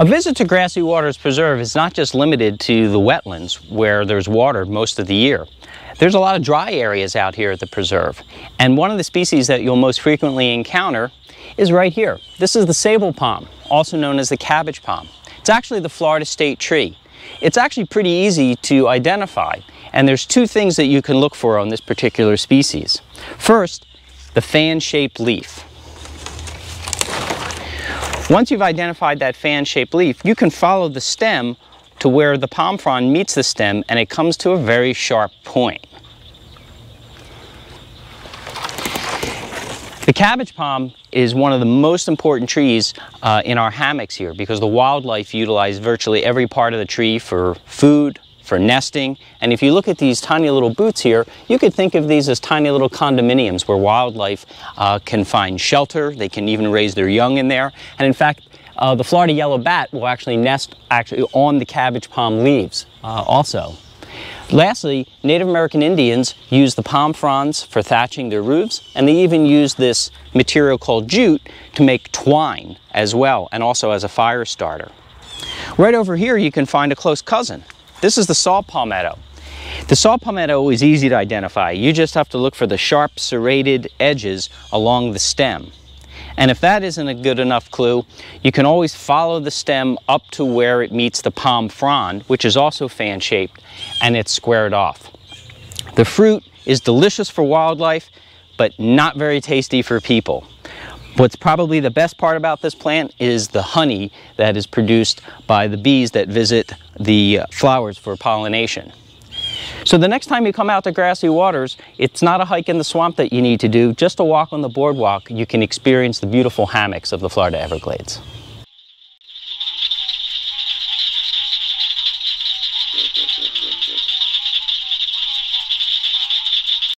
A visit to Grassy Waters Preserve is not just limited to the wetlands where there's water most of the year. There's a lot of dry areas out here at the preserve, and one of the species that you'll most frequently encounter is right here. This is the Sable palm, also known as the Cabbage Palm. It's actually the Florida state tree. It's actually pretty easy to identify, and there's two things that you can look for on this particular species. First, the fan-shaped leaf. Once you've identified that fan-shaped leaf, you can follow the stem to where the palm frond meets the stem and it comes to a very sharp point. The cabbage palm is one of the most important trees in our hammocks here because the wildlife utilize virtually every part of the tree for food, for nesting, and if you look at these tiny little boots here, you could think of these as tiny little condominiums where wildlife can find shelter. They can even raise their young in there, and in fact the Florida yellow bat will actually nest on the cabbage palm leaves also. Lastly, Native American Indians use the palm fronds for thatching their roofs, and they even use this material called jute to make twine as well, and also as a fire starter. Right over here you can find a close cousin. This is the saw palmetto. The saw palmetto is easy to identify. You just have to look for the sharp serrated edges along the stem. And if that isn't a good enough clue, you can always follow the stem up to where it meets the palm frond, which is also fan-shaped, and it's squared off. The fruit is delicious for wildlife, but not very tasty for people. What's probably the best part about this plant is the honey that is produced by the bees that visit the flowers for pollination. So the next time you come out to Grassy Waters, it's not a hike in the swamp that you need to do, just a walk on the boardwalk. You can experience the beautiful hammocks of the Florida Everglades.